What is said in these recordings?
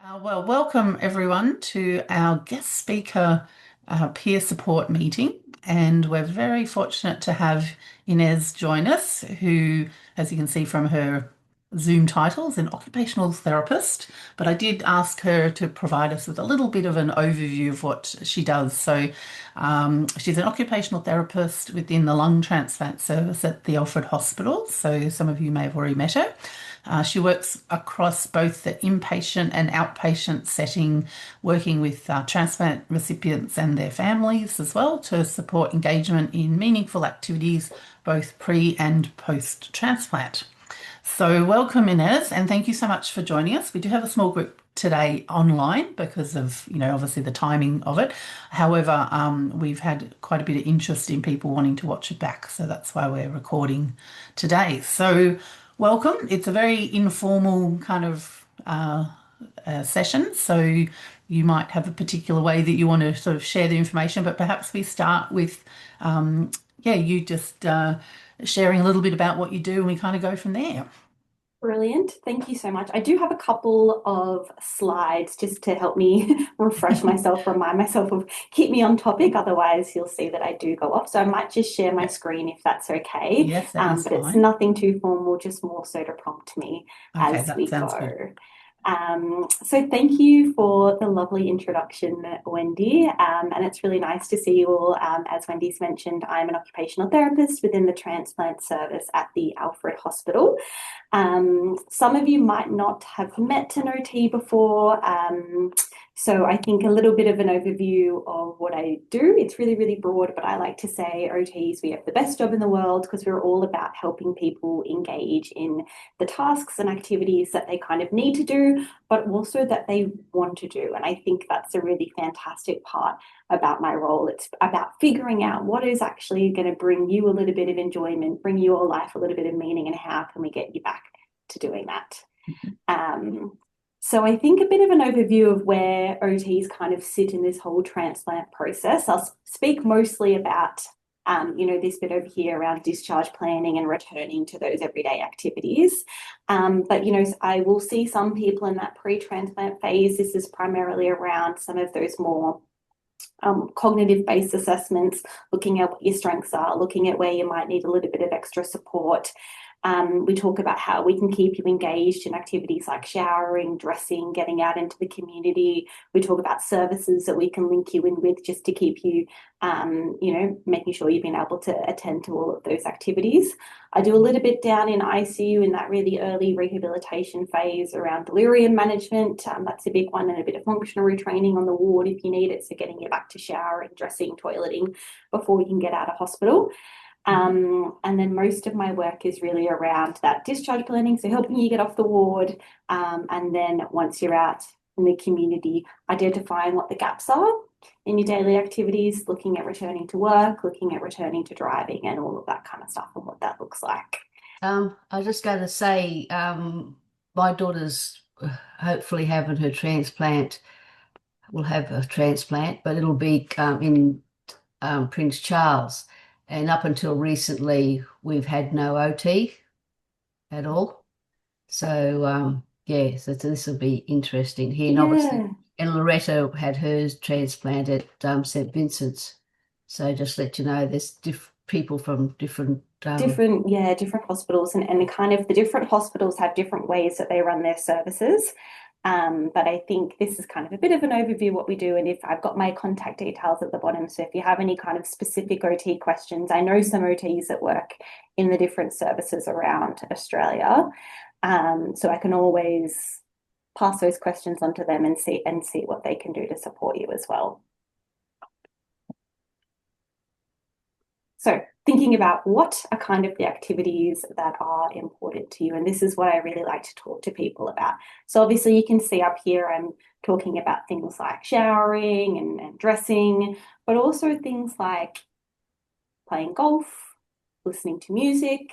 Well, welcome everyone to our guest speaker peer support meeting. And we're very fortunate to have Inez join us, who, as you can see from her Zoom title, is an occupational therapist. But I did ask her to provide us with a little bit of an overview of what she does. She's an occupational therapist within the lung transplant service at the Alfred Hospital. So some of you may have already met her. She works across both the inpatient and outpatient setting, working with transplant recipients and their families as well to support engagement in meaningful activities, both pre and post transplant. So, welcome, Inez, and thank you so much for joining us. We do have a small group today online because of, obviously the timing of it. However, we've had quite a bit of interest in people wanting to watch it back, so that's why we're recording today. So, welcome. It's a very informal kind of session, so you might have a particular way that you want to sort of share the information, but perhaps we start with, you just sharing a little bit about what you do, and we kind of go from there. Brilliant. Thank you so much. I do have a couple of slides just to help me refresh myself, remind myself of keep me on topic. Otherwise, you'll see that I do go off. So I might just share my Yep. screen if that's okay. Yes, that is But it's fine. nothing too formal, just more so to prompt me Okay, as that we sounds good. go. So thank you for the lovely introduction, Wendy. And it's really nice to see you all. As Wendy's mentioned, I'm an occupational therapist within the transplant service at the Alfred Hospital. Some of you might not have met an OT before. So I think a little bit of an overview of what I do. It's really, really broad, but I like to say OTs, we have the best job in the world because we're all about helping people engage in the tasks and activities that they kind of need to do, but also that they want to do. And I think that's a really fantastic part about my role. It's about figuring out what is actually going to bring you a little bit of enjoyment, bring your life a little bit of meaning, and how can we get you back to doing that. So I think a bit of an overview of where OTs kind of sit in this whole transplant process. I'll speak mostly about this bit over here around discharge planning and returning to those everyday activities. But I will see some people in that pre-transplant phase. This is primarily around some of those more cognitive-based assessments, looking at what your strengths are, looking at where you might need a little bit of extra support. We talk about how we can keep you engaged in activities like showering, dressing, getting out into the community. We talk about services that we can link you in with just to keep you, making sure you've been able to attend to all of those activities. I do a little bit down in ICU in that really early rehabilitation phase around delirium management. That's a big one, and a bit of functional retraining on the ward if you need it. So getting you back to showering, dressing, toileting before you can get out of hospital. And then most of my work is really around that discharge planning, so helping you get off the ward, and then once you're out in the community, identifying what the gaps are in your daily activities, looking at returning to work, looking at returning to driving, and all of that kind of stuff and what that looks like. I was just going to say, my daughter's hopefully having her transplant, will have a transplant, but it'll be in Prince Charles. And up until recently, we've had no OT at all. So, so this will be interesting here. And obviously, Yeah. and Loretta had hers transplant at St. Vincent's. So just let you know, there's people from different. Different hospitals, and kind of the different hospitals have different ways that they run their services. But I think this is kind of a bit of an overview of what we do. And if I've got my contact details at the bottom, so if you have any kind of specific OT questions, I know some OTs that work in the different services around Australia. So I can always pass those questions on to them and see what they can do to support you as well. So thinking about what are kind of the activities that are important to you. And this is what I really like to talk to people about. So obviously you can see up here, I'm talking about things like showering and dressing, but also things like playing golf, listening to music,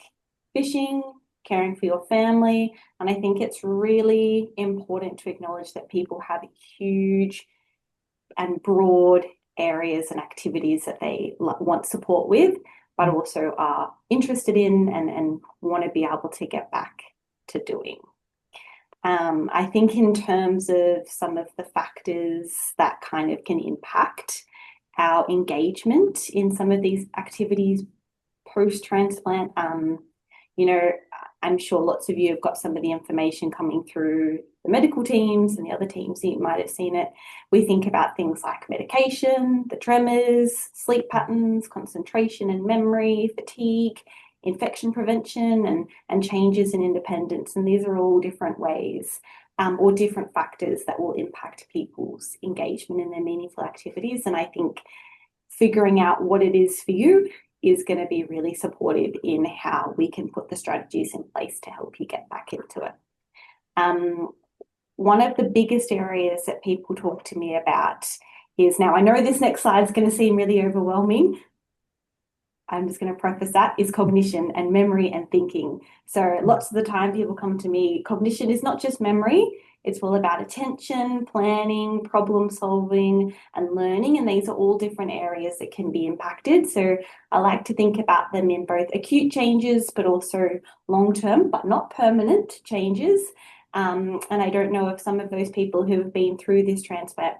fishing, caring for your family. And I think it's really important to acknowledge that people have huge and broad areas and activities that they want support with, but also are interested in and want to be able to get back to doing. I think in terms of some of the factors that kind of can impact our engagement in some of these activities post-transplant, you know, I'm sure lots of you have got some of the information coming through the medical teams and the other teams, you might have seen it. We think about things like medication, the tremors, sleep patterns, concentration and memory, fatigue, infection prevention, and changes in independence. And these are all different ways or different factors that will impact people's engagement in their meaningful activities. And I think figuring out what it is for you is going to be really supportive in how we can put the strategies in place to help you get back into it. One of the biggest areas that people talk to me about is, now I know this next slide is going to seem really overwhelming. I'm just going to preface that, is cognition and memory and thinking. So lots of the time people come to me, cognition is not just memory, it's all about attention, planning, problem solving, and learning. And these are all different areas that can be impacted. So I like to think about them in both acute changes, but also long-term, but not permanent changes. And I don't know if some of those people who have been through this transplant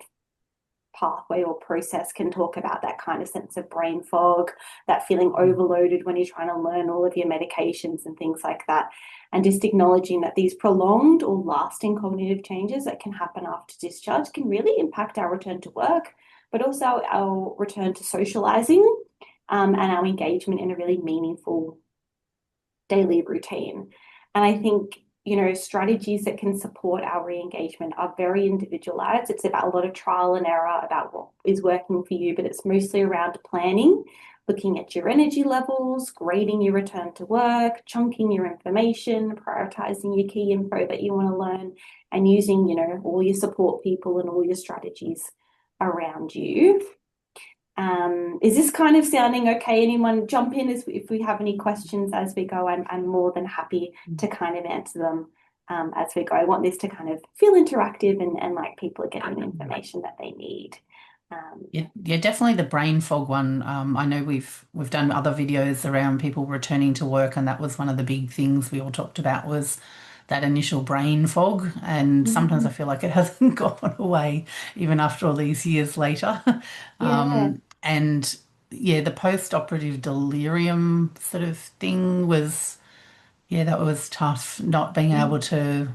pathway or process can talk about that kind of sense of brain fog, that feeling overloaded when you're trying to learn all of your medications and things like that. And just acknowledging that these prolonged or lasting cognitive changes that can happen after discharge can really impact our return to work, but also our return to socializing and our engagement in a really meaningful daily routine. And I think, strategies that can support our re-engagement are very individualized. It's about a lot of trial and error about what is working for you, but it's mostly around planning, looking at your energy levels, grading your return to work, chunking your information, prioritizing your key info that you want to learn, and using, all your support people and all your strategies around you. Is this kind of sounding okay? Anyone jump in if we have any questions as we go. I'm more than happy to kind of answer them as we go. I want this to kind of feel interactive and like people are getting the information that they need. Yeah, definitely the brain fog one. I know we've done other videos around people returning to work, and that was one of the big things we all talked about was that initial brain fog. And sometimes I feel like it hasn't gone away even after all these years later. Yeah. And yeah, the post-operative delirium sort of thing was, yeah, that was tough. Not being able to,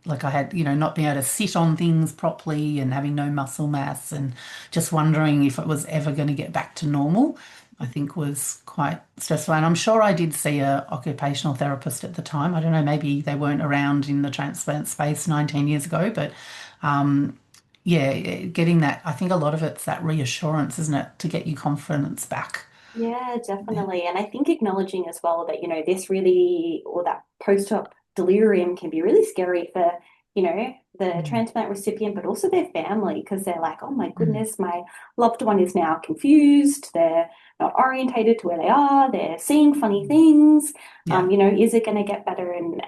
like I had, not being able to sit on things properly and having no muscle mass and just wondering if it was ever going to get back to normal, I think was quite stressful. And I'm sure I did see a occupational therapist at the time. I don't know, maybe they weren't around in the transplant space 19 years ago, but yeah, getting that, I think a lot of it's that reassurance, isn't it, to get your confidence back. Yeah, definitely. And I think acknowledging as well that, this really, or that post-op delirium can be really scary for, the Mm, transplant recipient, but also their family, because they're like, oh my mm, goodness, my loved one is now confused. They're not orientated to where they are. They're seeing funny mm. things. Yeah. Is it going to get better? And,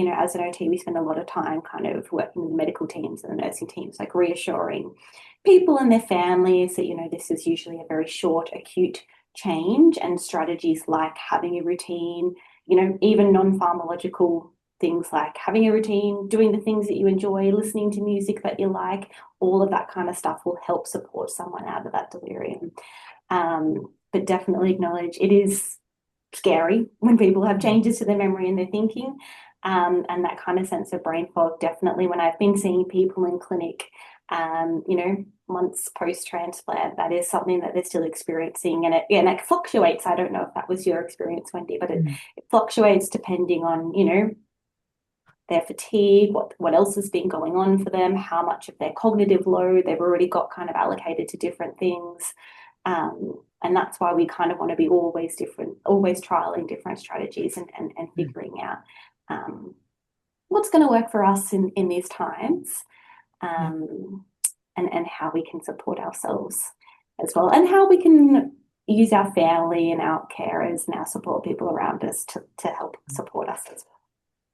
as an OT, we spend a lot of time kind of working with the medical teams and the nursing teams, like reassuring people and their families that, this is usually a very short, acute change, and strategies like having a routine, even non-pharmacological things like having a routine, doing the things that you enjoy, listening to music that you like, all of that kind of stuff will help support someone out of that delirium. But definitely acknowledge it is scary when people have Mm, changes to their memory and their thinking. And that kind of sense of brain fog, definitely when I've been seeing people in clinic, months post-transplant, that is something that they're still experiencing. And it fluctuates. I don't know if that was your experience, Wendy, but mm, it fluctuates depending on, their fatigue, what else has been going on for them, how much of their cognitive load they've already got kind of allocated to different things. And that's why we kind of want to be always different, always trialing different strategies and mm. figuring out what's going to work for us in these times, Yeah. and how we can support ourselves as well, and how we can use our family and our carers and our support people around us to help support us as well.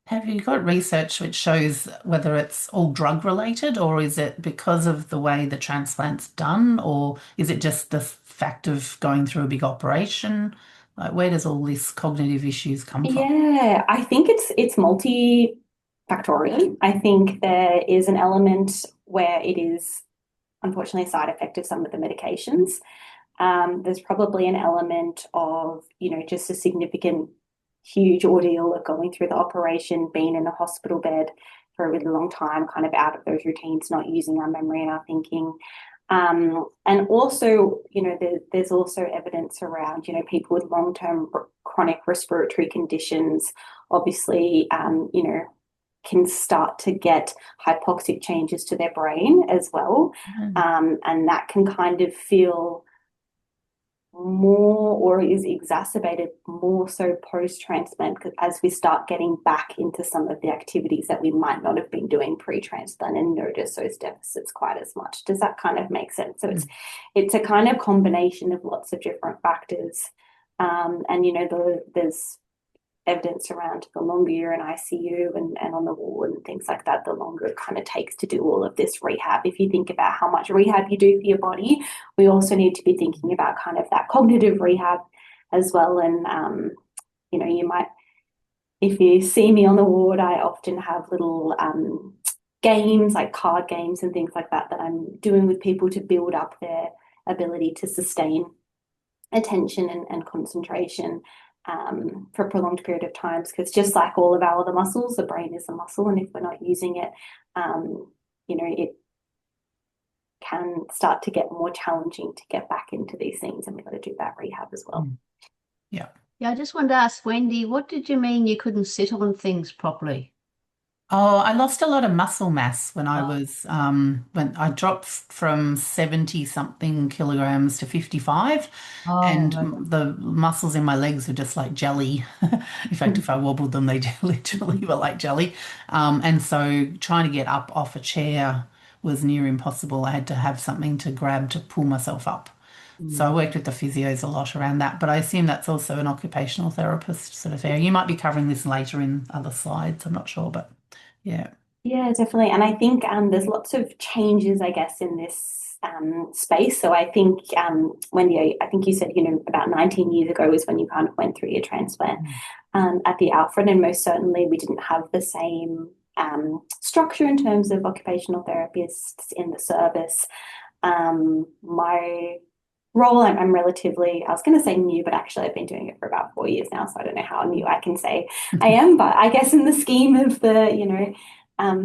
Have you got research which shows whether it's all drug related, or is it because of the way the transplant's done, or is it just the fact of going through a big operation? Like, where does all this cognitive issues come from? Yeah, I think it's multi-factorial. factorially. I think there is an element where it is unfortunately a side effect of some of the medications. There's probably an element of, just a significant, huge ordeal of going through the operation, being in a hospital bed for a really long time, kind of out of those routines, not using our memory and our thinking. And also, there's also evidence around, people with long-term chronic respiratory conditions, obviously, can start to get hypoxic changes to their brain as well. And that can kind of feel more, or is exacerbated more so post-transplant, because as we start getting back into some of the activities that we might not have been doing pre-transplant and notice those deficits quite as much. Does that kind of make sense? So it's a kind of combination of lots of different factors. And there's evidence around the longer you're in ICU and on the ward and things like that, the longer it kind of takes to do all of this rehab. If you think about how much rehab you do for your body, we also need to be thinking about kind of that cognitive rehab as well. And, you might, if you see me on the ward, I often have little games, like card games and things like that I'm doing with people to build up their ability to sustain attention and concentration for a prolonged period of times, because just like all of our other muscles, the brain is a muscle, and if we're not using it, it can start to get more challenging to get back into these things, and we've got to do that rehab as well. Yeah. Yeah, I just wanted to ask Wendy, what did you mean you couldn't sit on things properly? Oh, I lost a lot of muscle mass when when I dropped from 70 something kilograms to 55, and Oh, the muscles in my legs were just like jelly. In fact, if I wobbled them, they literally were like jelly. And so trying to get up off a chair was near impossible. I had to have something to grab to pull myself up. So I worked with the physios a lot around that, but I assume that's also an occupational therapist sort of area. You might be covering this later in other slides, I'm not sure, but yeah. Yeah, definitely. And I think there's lots of changes, I guess, in this space. So I think, Wendy, I think you said, about 19 years ago was when you kind of went through your transplant at the outfront, and most certainly we didn't have the same structure in terms of occupational therapists in the service. My role, I'm relatively, I was going to say new, but actually I've been doing it for about 4 years now, so I don't know how new I can say I am, but I guess in the scheme of the,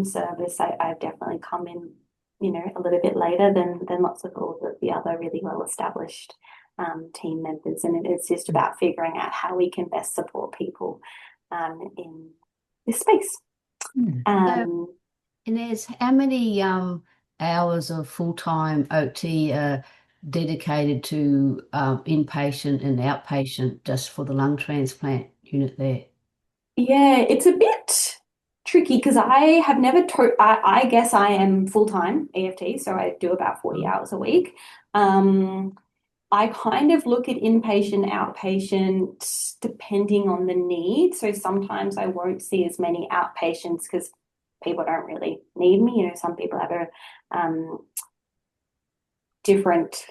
service, I've definitely come in, a little bit later than lots of all the other really well-established team members, and it's just about figuring out how we can best support people in this space. so Inez, how many hours of full-time OT are dedicated to inpatient and outpatient just for the lung transplant unit there? Yeah, it's a bit tricky because I have never I guess I am full-time EFT, so I do about 40 hours a week. I kind of look at inpatient, outpatient, depending on the need. So sometimes I won't see as many outpatients because people don't really need me. Some people have a different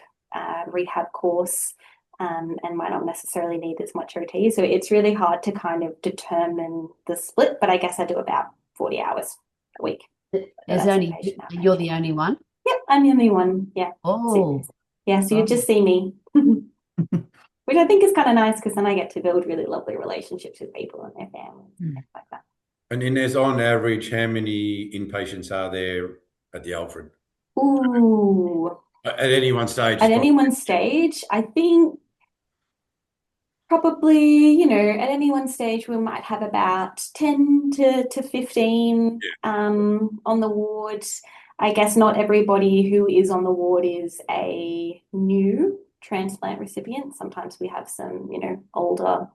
rehab course and might not necessarily need as much OT. So it's really hard to kind of determine the split, but I guess I do about 40 hours a week. You're the only one? Yep, I'm the only one. Yeah. Oh. So you just see me, which I think is kind of nice because then I get to build really lovely relationships with people and their families and things like that. And Inez, on average, how many inpatients are there at the Alfred? Ooh. At any one stage? At any one stage, I think probably, at any one stage we might have about 10 to 15 on the ward. I guess not everybody who is on the ward is a new transplant recipient. Sometimes we have some, older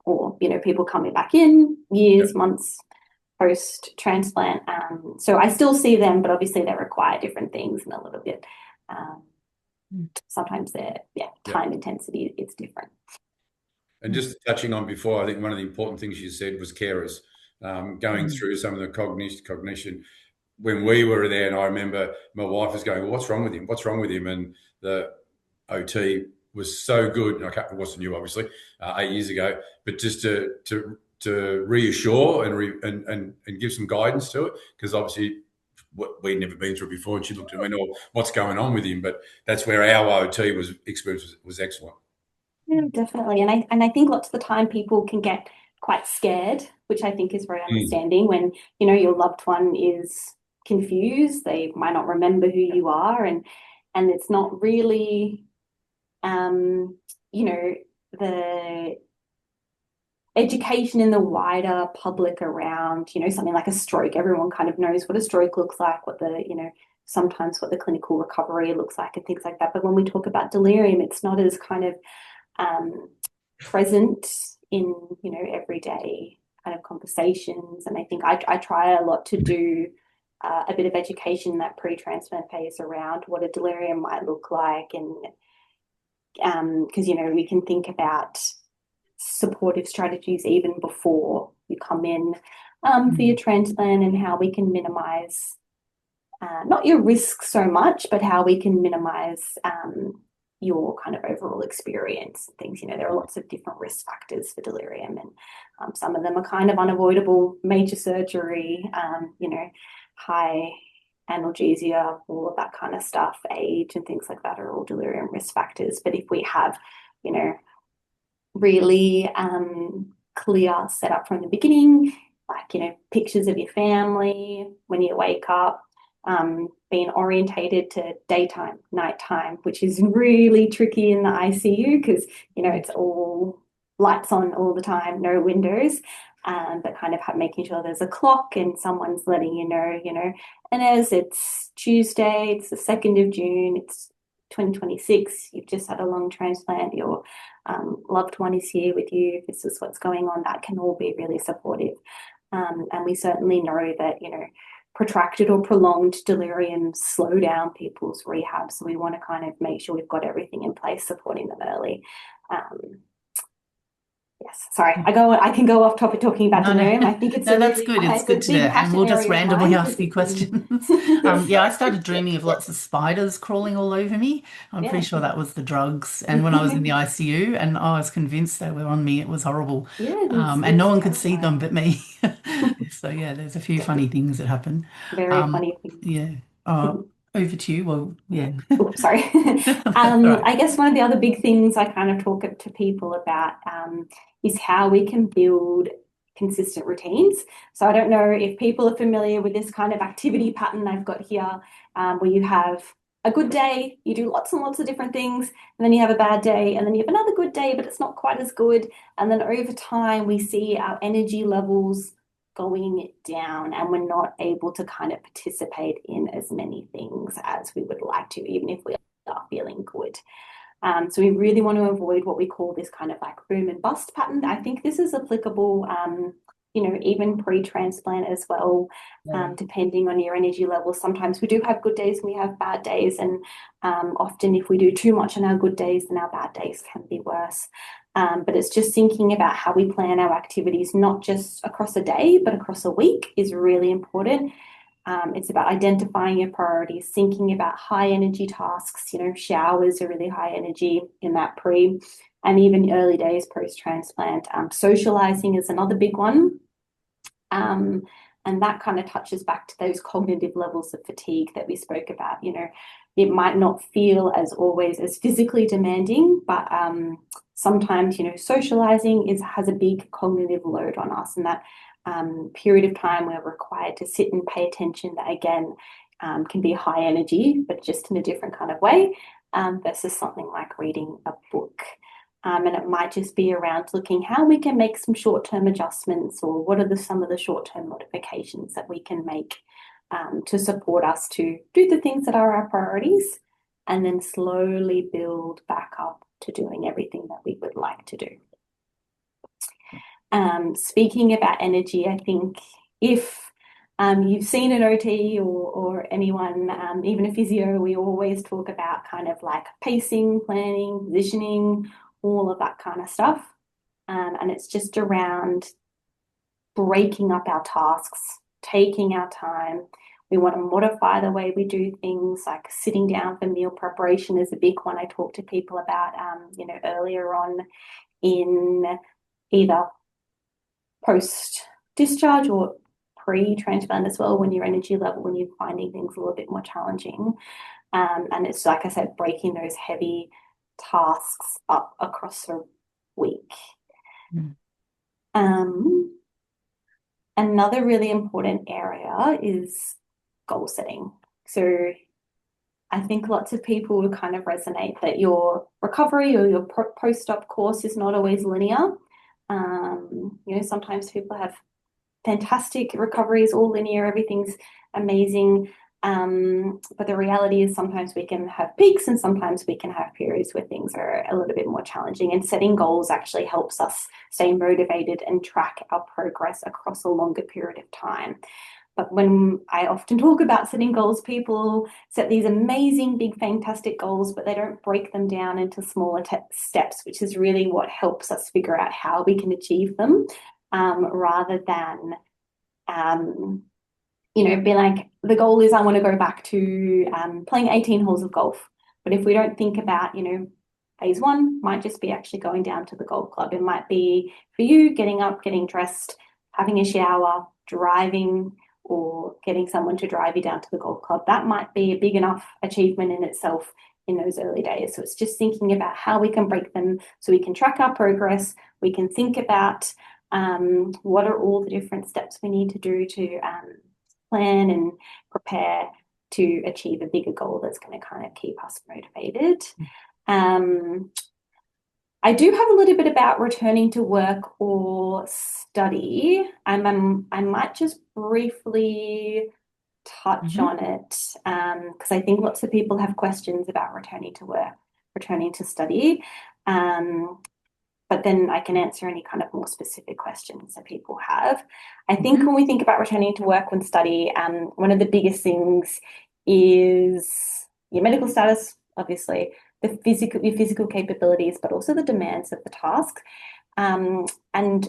or, people coming back in years, months post-transplant. So I still see them, but obviously they require different things and a little bit. Sometimes they're, time intensity, it's different. And just touching on before, I think one of the important things you said was carers, going through some of the cognition. When we were there, and I remember my wife was going, well, what's wrong with him? What's wrong with him? And the OT was so good. It wasn't you, obviously, 8 years ago, but just to to reassure and give some guidance to it, because obviously we'd never been through it before, and she looked at me and went, "Oh, what's going on with him?" But that's where our OT experience was excellent. Yeah, definitely. And I think lots of the time people can get quite scared, which I think is very understanding when, you know, your loved one is confused, they might not remember who you are, and it's not really you know, the education in the wider public around, you know, something like a stroke. Everyone kind of knows what a stroke looks like, what the, you know, sometimes what the clinical recovery looks like and things like that. But when we talk about delirium, it's not as kind of present in, you know, everyday kind of conversations. And I think I try a lot to do a bit of education in that pre-transplant phase around what a delirium might look like, and because, you know, we can think about supportive strategies even before you come in for your transplant, and how we can minimize not your risk so much, but how we can minimize your kind of overall experience and things. You know, there are lots of different risk factors for delirium, and some of them are kind of unavoidable: major surgery, you know, high analgesia, all of that kind of stuff, age and things like that are all delirium risk factors. But if we have, you know, really clear setup from the beginning, like, you know, pictures of your family when you wake up, being orientated to daytime, nighttime, which is really tricky in the ICU because, you know, it's all lights on all the time, no windows, but kind of making sure there's a clock and someone's letting you know, and as it's Tuesday, it's the 2nd of June, it's 2026, you've just had a lung transplant, your loved one is here with you, this is what's going on. That can all be really supportive. And we certainly know that, you know, protracted or prolonged delirium slow down people's rehab. So we want to kind of make sure we've got everything in place supporting them early. Yes, sorry, I can go off topic talking about delirium. I think it's that's good. It's good to know, and we'll just randomly ask you questions. Yeah, I started dreaming of lots of spiders crawling all over me. I'm pretty sure that was the drugs. And when I was in the ICU, and I was convinced they were on me, it was horrible. And no one could see them but me. So yeah, there's a few funny things that happen. Very funny things. Yeah. Over to you. Well, yeah. Oh, sorry. Right. I guess one of the other big things I kind of talk to people about is how we can build consistent routines. So I don't know if people are familiar with this kind of activity pattern I've got here, where you have a good day, you do lots and lots of different things, and then you have a bad day, and then you have another good day, but it's not quite as good. And then over time, we see our energy levels going down, and we're not able to kind of participate in as many things as we would like to, even if we are feeling good. So we really want to avoid what we call this kind of like boom and bust pattern. I think this is applicable, you know, even pre-transplant as well, depending on your energy levels. Sometimes we do have good days and we have bad days, and often if we do too much on our good days, then our bad days can be worse. But it's just thinking about how we plan our activities, not just across a day, but across a week, is really important. It's about identifying your priorities, thinking about high energy tasks. You know, showers are really high energy in that pre and even early days post-transplant. Socializing is another big one. And that kind of touches back to those cognitive levels of fatigue that we spoke about. You know, it might not feel as always as physically demanding, but sometimes, you know, socializing has a big cognitive load on us, and that period of time we're required to sit and pay attention, that again can be high energy, but just in a different kind of way, versus something like reading a book. And it might just be around looking how we can make some short-term adjustments, or what are some of the short-term modifications that we can make to support us to do the things that are our priorities, and then slowly build back up to doing everything that we would like to do. Speaking about energy, I think if you've seen an OT or anyone, even a physio, we always talk about kind of like pacing, planning, positioning, all of that kind of stuff. And it's just around breaking up our tasks, taking our time. We want to modify the way we do things, like sitting down for meal preparation is a big one I talk to people about, you know, earlier on in either post discharge or pre-transplant as well, when your energy level, when you're finding things a little bit more challenging. And it's, like I said, breaking those heavy tasks up across a week. Another really important area is goal setting. So I think lots of people will kind of resonate that your recovery or your post-op course is not always linear. Sometimes people have fantastic recoveries, all linear, everything's amazing. But the reality is sometimes we can have peaks and sometimes we can have periods where things are a little bit more challenging, and setting goals actually helps us stay motivated and track our progress across a longer period of time. But when I often talk about setting goals, people set these amazing, big, fantastic goals, but they don't break them down into smaller steps, which is really what helps us figure out how we can achieve them, rather than be like, the goal is I want to go back to playing 18 holes of golf. But if we don't think about, phase one might just be actually going down to the golf club. It might be for you getting up, getting dressed, having a shower, driving, or getting someone to drive you down to the golf club. That might be a big enough achievement in itself in those early days. So it's just thinking about how we can break them so we can track our progress. We can think about what are all the different steps we need to do to plan and prepare to achieve a bigger goal that's going to kind of keep us motivated. I do have a little bit about returning to work or study. I might just briefly touch on it because I think lots of people have questions about returning to work, returning to study. But then I can answer any kind of more specific questions that people have. I think when we think about returning to work and study, one of the biggest things is your medical status, obviously, your physical capabilities, but also the demands of the task, and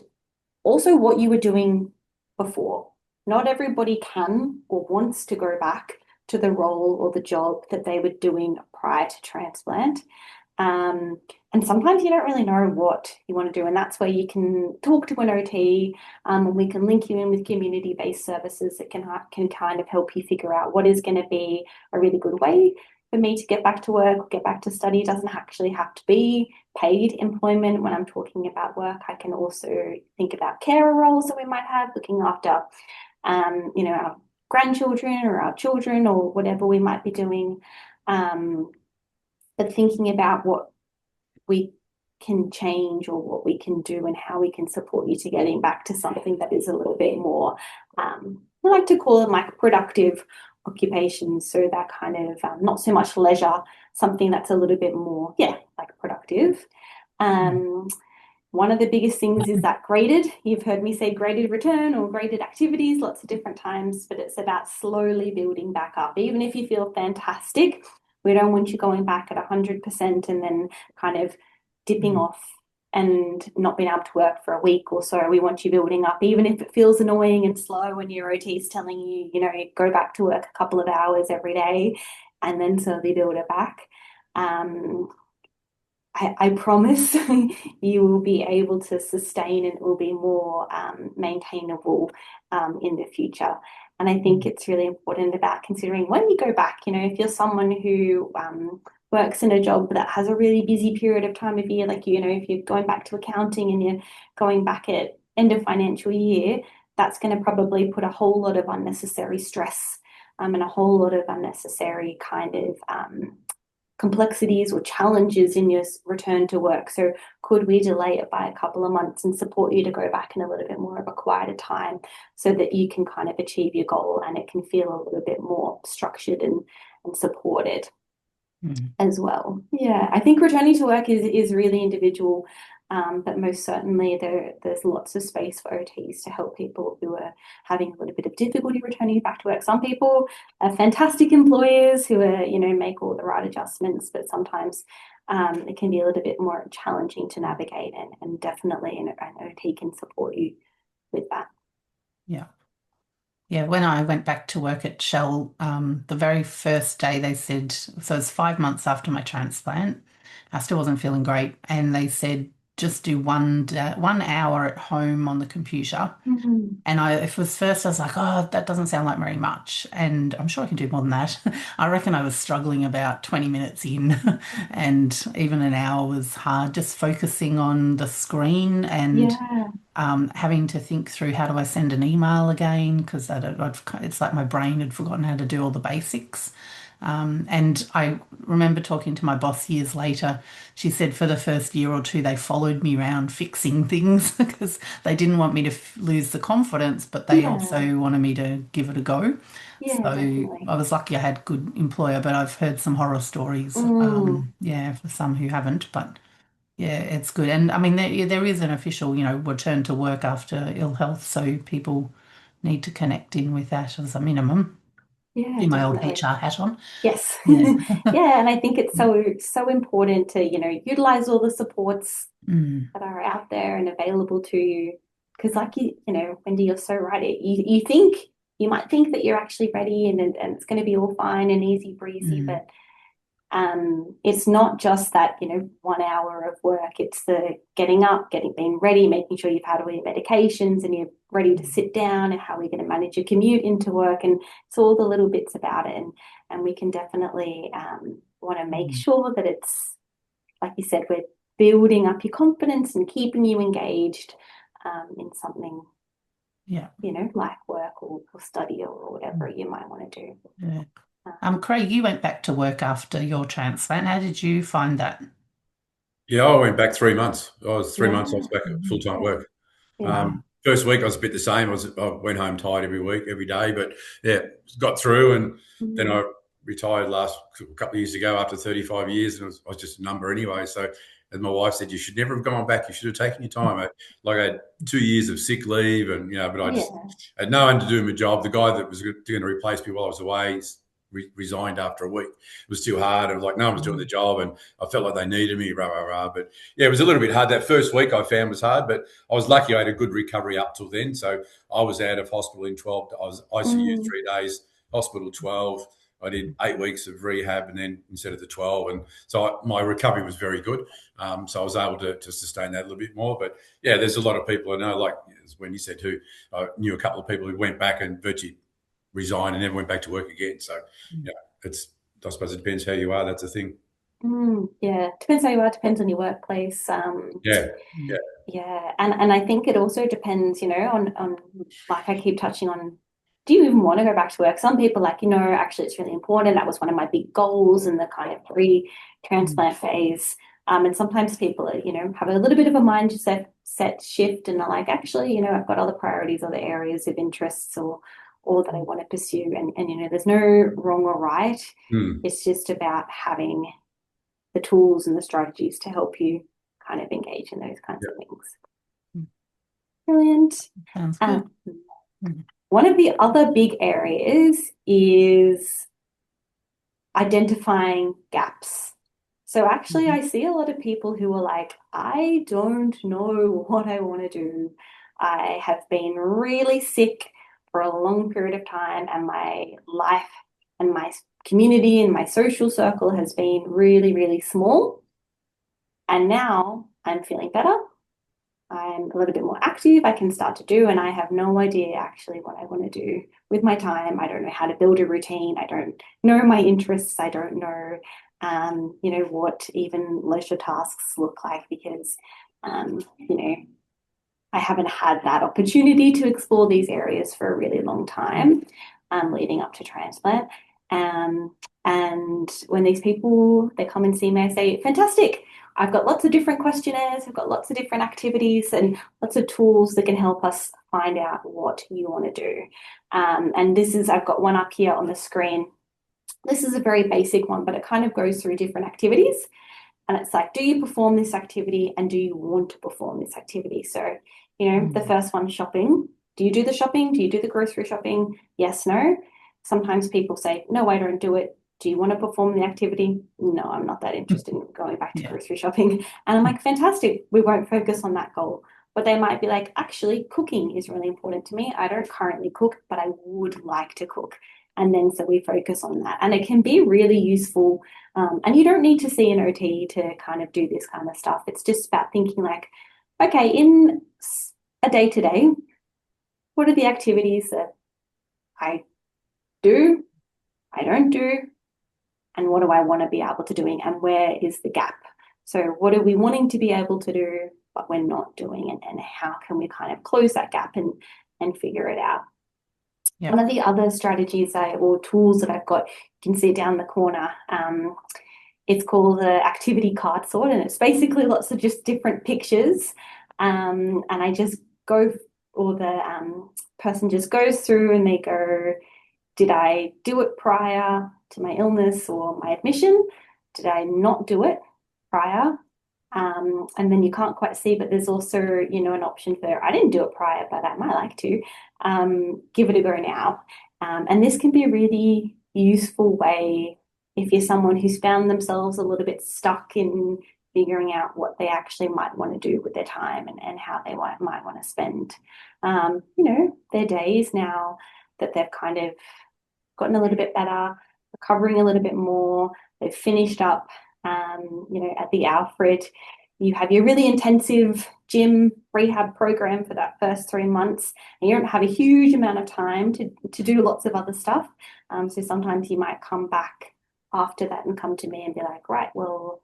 also what you were doing before. Not everybody can or wants to go back to the role or the job that they were doing prior to transplant. And sometimes you don't really know what you want to do, and that's where you can talk to an OT, and we can link you in with community-based services that can kind of help you figure out what is going to be a really good way for me to get back to work, get back to study. It doesn't actually have to be paid employment. When I'm talking about work, I can also think about carer roles that we might have, looking after, our grandchildren or our children or whatever we might be doing. But thinking about what we can change or what we can do and how we can support you to getting back to something that is a little bit more, I like to call it like productive occupations. So that kind of not so much leisure, something that's a little bit more, like productive. One of the biggest things is that graded. You've heard me say graded return or graded activities lots of different times, but it's about slowly building back up. Even if you feel fantastic, we don't want you going back at 100% and then kind of dipping off and not being able to work for a week or so. We want you building up, even if it feels annoying and slow when your OT is telling you, go back to work a couple of hours every day and then slowly build it back. I promise you will be able to sustain and it will be more maintainable in the future. And I think it's really important about considering when you go back, if you're someone who works in a job that has a really busy period of time of year, like, if you're going back to accounting and you're going back at end of financial year, that's going to probably put a whole lot of unnecessary stress and a whole lot of unnecessary kind of complexities or challenges in your return to work. So could we delay it by a couple of months and support you to go back in a little bit more of a quieter time so that you can kind of achieve your goal and it can feel a little bit more structured and supported as well. Yeah, I think returning to work is really individual, but most certainly there's lots of space for OTs to help people who are having a little bit of difficulty returning back to work. Some people are fantastic employers who are, make all the right adjustments, but sometimes it can be a little bit more challenging to navigate, and definitely an OT can support you with that. Yeah. Yeah, when I went back to work at Shell, the very first day they said, so it was 5 months after my transplant, I still wasn't feeling great. And they said, just do 1 hour at home on the computer. Mhm. And I was like, oh, that doesn't sound like very much. And I'm sure I can do more than that. I reckon I was struggling about 20 minutes in, and even an hour was hard, just focusing on the screen and Yeah. having to think through how do I send an email again, because it's like my brain had forgotten how to do all the basics. And I remember talking to my boss years later. She said for the first year or two, they followed me around fixing things because they didn't want me to lose the confidence, but they Yeah. also wanted me to give it a go. Yeah, So definitely. I was lucky I had good employer, but I've heard some horror stories. Mm. Yeah, for some who haven't, but yeah, it's good. And I mean, there is an official, return to work after ill health, so people need to connect in with that as a minimum. Yeah, Do my old definitely. HR hat on. Yes. Yeah. Yeah, and I think it's so important to, utilize all the supports Mm, that are out there and available to you. Because like Wendy, you're so right. You might think that you're actually ready and it's going to be all fine and easy breezy, mm, but it's not just that, 1 hour of work. It's the getting up, being ready, making sure you've had all your medications and you're ready to sit down, and how are you going to manage your commute into work, and it's all the little bits about it. And we can definitely want to make mm. sure that it's, like you said, we're building up your confidence and keeping you engaged in something, Yeah. like work or study or whatever Mm, you might want to do. yeah. Um, Craig, you went back to work after your transplant. How did you find that? Yeah, I went back 3 months. I was 3 months. I was yeah, back at full Mm. time work. yeah. First week I was a bit the same. I went home tired every week, every day, but yeah, got through. And then Mm. I retired last couple of years ago after 35 years, and I was just a number anyway. So, as my wife said, you should never have gone back. You should have taken your time. I had 2 years of sick leave, and but I just Yeah. had no one to do my job. The guy that was going to replace me while I was away resigned after a week. It was too hard. I was like, no one was doing the job, and I felt like they needed me. Rah rah rah. But yeah, it was a little bit hard. That first week I found was hard, but I was lucky I had a good recovery up till then. So I was out of hospital in 12. I was ICU Mm. 3 days, hospital 12. I did 8 weeks of rehab, and then instead of the 12. And so my recovery was very good. So I was able to sustain that a little bit more. But yeah, there's a lot of people I know, like when you said who, I knew a couple of people who went back and virtually resigned and never went back to work again. So, yeah, it's, I suppose it depends how you are. That's the thing. Yeah, depends how you are, depends on your workplace. Yeah. Yeah. Mm, Yeah, and I think it also depends, on like I keep touching on, do you even want to go back to work? Some people like, actually it's really important. That was one of my big goals in the kind of mm, pre-transplant phase. And sometimes people are, have a little bit of a mindset set shift and are like, actually, I've got other priorities, other areas of interests or that I mm, want to pursue. And there's no wrong or right. Hmm. It's just about having the tools and the strategies to help you kind of engage in those kinds Yeah. of things. mm. Brilliant. Sounds good. Um, Mm, one of the other big areas is identifying gaps. So actually, mhm, I see a lot of people who are like, I don't know what I want to do. I have been really sick for a long period of time, and my life and my community and my social circle has been really, really small. And now I'm feeling better. I'm a little bit more active. I can start to do, and I have no idea actually what I want to do with my time. I don't know how to build a routine. I don't know my interests. I don't know, what even leisure tasks look like because, um, you know, I haven't had that opportunity to explore these areas for a really long time, leading up to transplant. And when these people they come and see me, I say, fantastic. I've got lots of different questionnaires, I've got lots of different activities and lots of tools that can help us find out what you want to do. And I've got one up here on the screen. This is a very basic one, but it kind of goes through different activities. And it's like, do you perform this activity and do you want to perform this activity? So, the mm, first one, shopping. Do you do the shopping? Do you do the grocery shopping? Yes, no. Sometimes people say, no, I don't do it. Do you want to perform the activity? No, I'm not that interested in going back to yeah. grocery shopping. And I'm like, fantastic. We won't focus on that goal. But they might be like, actually, cooking is really important to me. I don't currently cook, but I would like to cook. And then so we focus on that. And it can be really useful. And you don't need to see an OT to kind of do this kind of stuff. It's just about thinking like, okay, in a day to day, what are the activities that I do, I don't do, and what do I want to be able to doing, and where is the gap? So what are we wanting to be able to do, but we're not doing, and how can we kind of close that gap and figure it out? Yeah. One of the other strategies or tools that I've got, you can see down the corner, it's called the activity card sort, and it's basically lots of just different pictures. And I just go, or the person just goes through and they go, did I do it prior to my illness or my admission? Did I not do it prior? And then you can't quite see, but there's also, an option for, I didn't do it prior, but I might like to. Give it a go now. And this can be a really useful way if you're someone who's found themselves a little bit stuck in figuring out what they actually might want to do with their time and how they might want to spend, their days now that they've kind of gotten a little bit better, recovering a little bit more, they've finished up, at the Alfred. You have your really intensive gym rehab program for that first 3 months, and you don't have a huge amount of time to do lots of other stuff. So sometimes you might come back after that and come to me and be like, right, well,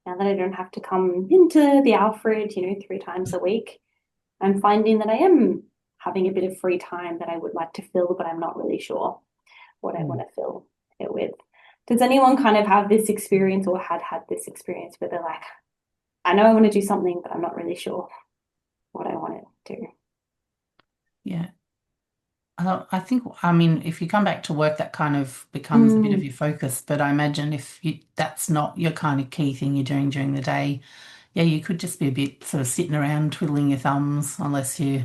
now that I don't have to come into the Alfred, 3 times a week, I'm finding that I am having a bit of free time that I would like to fill, but I'm not really sure what I want to fill it with. Does anyone kind of have this experience or had this experience where they're like, I know I want to do something, but I'm not really sure what I want to do? Yeah. I think, if you come back to work, that kind of becomes a bit of your focus. But I imagine if that's not your kind of key thing you're doing during the day, yeah, you could just be a bit sort of sitting around twiddling your thumbs unless you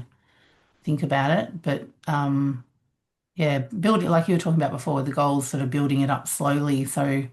think about it. But yeah, build it like you were talking about before, the goals, sort of building it up slowly. So I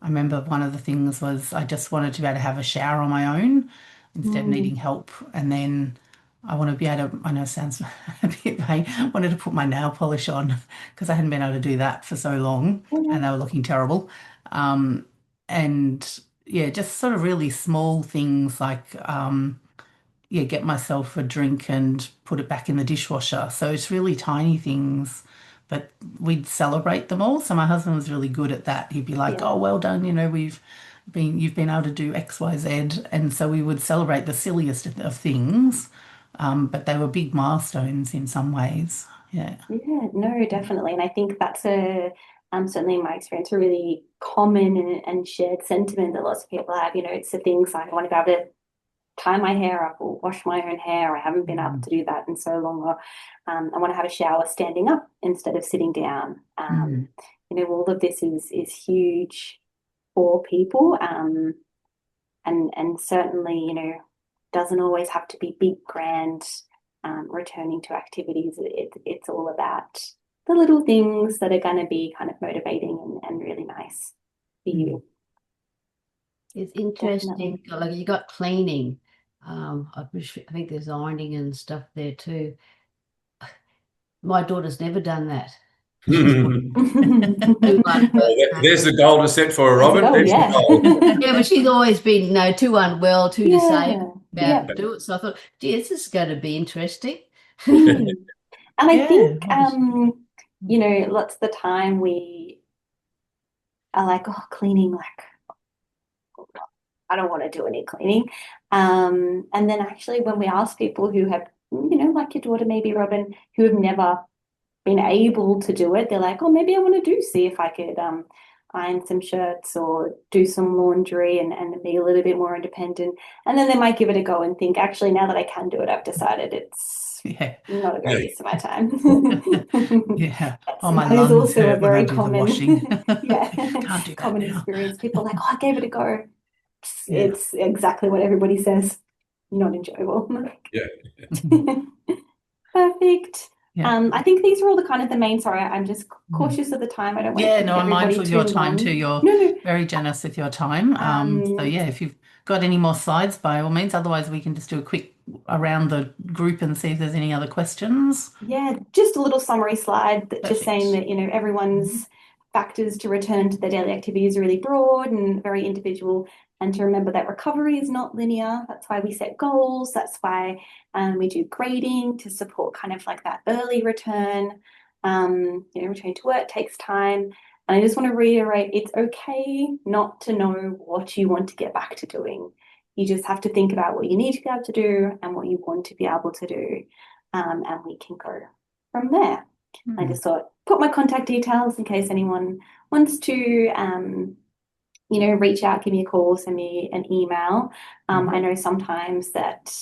remember one of the things was I just wanted to be able to have a shower on my own instead of needing help. And then I want to be able to, I know it sounds a bit vague, wanted to put my nail polish on because I hadn't been able to do that for so long and they were looking terrible. And yeah, just sort of really small things like, yeah, get myself a drink and put it back in the dishwasher. So it's really tiny things, but we'd celebrate them all. So my husband was really good at that. He'd be like, "Oh, well done, you've been able to do X, Y, Z." And so we would celebrate the silliest of things, but they were big milestones in some ways. Yeah. Yeah, no, definitely. And I think that's certainly in my experience, a really common and shared sentiment that lots of people have. It's the things like I want to be able to tie my hair up or wash my own hair. I haven't been able to do that in so long. Or I want to have a shower standing up instead of sitting down. All of this is huge for people. And certainly, doesn't always have to be big, grand, returning to activities. It's all about the little things that are going to be kind of motivating and really nice for you. It's interesting. Like you got cleaning. I think there's ironing and stuff there too. My daughter's never done that. There's the goal to set for her, Robin. Yeah. Yeah, but she's always been too unwell, too disabled to do it. So I thought, gee, this is going to be interesting. And I think, lots of the time we are like, oh, cleaning, like, I don't want to do any cleaning. And then actually when we ask people who have, like your daughter, maybe Robin, who have never been able to do it, they're like, oh, maybe I want to see if I could iron some shirts or do some laundry and be a little bit more independent. And then they might give it a go and think, actually, now that I can do it, I've decided it's not a great use of my time. Yeah. Oh, my lungs also hurt a very common, common experience. People are like, oh, I gave it a go. It's exactly what everybody says. Not enjoyable. Perfect. Yeah. I think these are all the main. Sorry, I'm just cautious of the time. I don't want to keep I'm mindful of your time too. You're very generous with your time. So yeah, if you've got any more slides, by all means. Otherwise, we can just do a quick around the group and see if there's any other questions? Yeah, just a little summary slide that just saying Perfect. that, everyone's factors to return to their daily activities are really broad and very individual. And to remember that recovery is not linear. That's why we set goals. That's why we do grading to support kind of like that early return. Returning to work takes time. And I just want to reiterate, it's okay not to know what you want to get back to doing. You just have to think about what you need to be able to do and what you want to be able to do. And we can go from there. I just thought, put my contact details in case anyone wants to, reach out, give me a call, send me an email. I know sometimes that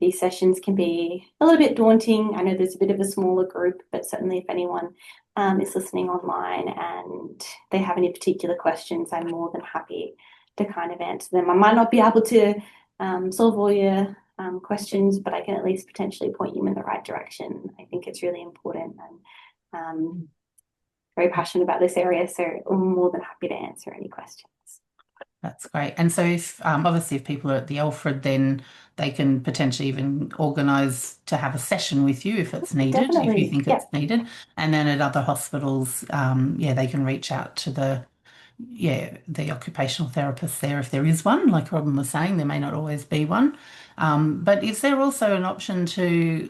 these sessions can be a little bit daunting. I know there's a bit of a smaller group, but certainly if anyone is listening online and they have any particular questions, I'm more than happy to kind of answer them. I might not be able to solve all your questions, but I can at least potentially point you in the right direction. I think it's really important and very passionate about this area, so I'm more than happy to answer any questions. That's great. And so if obviously if people are at the Alfred, then they can potentially even organise to have a session with you if it's needed, if you Definitely, think yeah. it's needed. And then at other hospitals, they can reach out to the occupational therapist there if there is one. Like Robin was saying, there may not always be one. But is there also an option to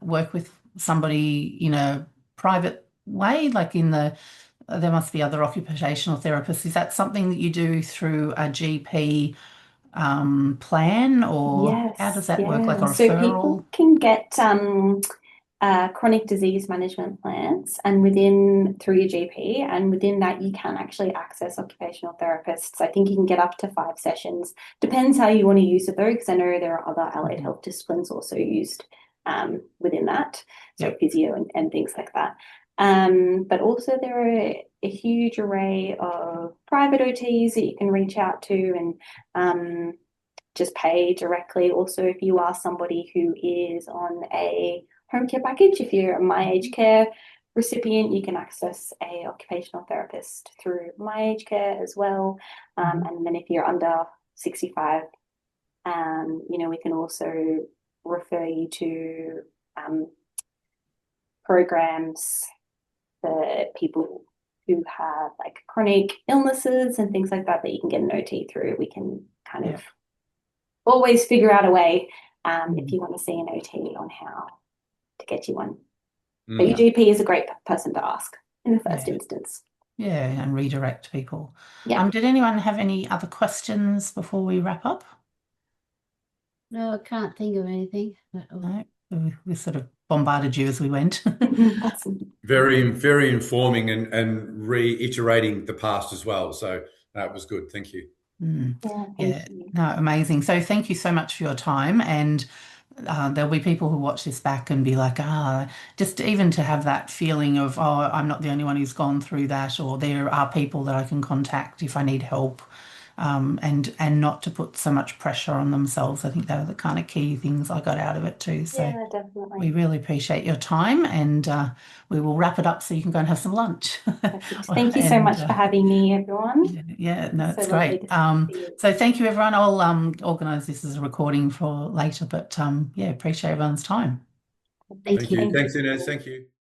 work with somebody in a private way, like there must be other occupational therapists. Is that something that you do through a GP plan, or how does Yes, that work? Like a yeah. So people referral? can get chronic disease management plans and through your GP, and within that you can actually access occupational therapists. I think you can get up to 5 sessions. Depends how you want to use it though, because I know there are other allied health disciplines also used within that, so physio and things like that. But also there are a huge array of private OTs that you can reach out to and just pay directly. Also, if you are somebody who is on a home care package, if you're a My Aged Care recipient, you can access a occupational therapist through My Aged Care as well. And then if you're under 65, we can also refer you to programs for people who have like chronic illnesses and things like that you can get an OT through. We can kind of always figure out a way if you want to see an OT on how to get you one. But your GP is a great person to ask in the first instance. Yeah, and redirect people. Yeah. Did anyone have any other questions before we wrap up? No, I can't think of anything. No, we sort of bombarded you as we went. That's Very, very informing and reiterating the past as well. So that was good. Thank you. thank you. No, amazing. So thank you so much for your time. And there'll be people who watch this back and be like, just even to have that feeling of, oh, I'm not the only one who's gone through that, or there are people that I can contact if I need help. And not to put so much pressure on themselves. I think they were the kind of key things I got out of it too. So Yeah, definitely. we really appreciate your time, and we will wrap it up so you can go and have some lunch. Thank you so much for having me, everyone. Yeah, no, it's so great. So thank you, everyone. I'll organise this as a recording for later, but appreciate everyone's time. Thank you. Thanks, Inez. Thank you.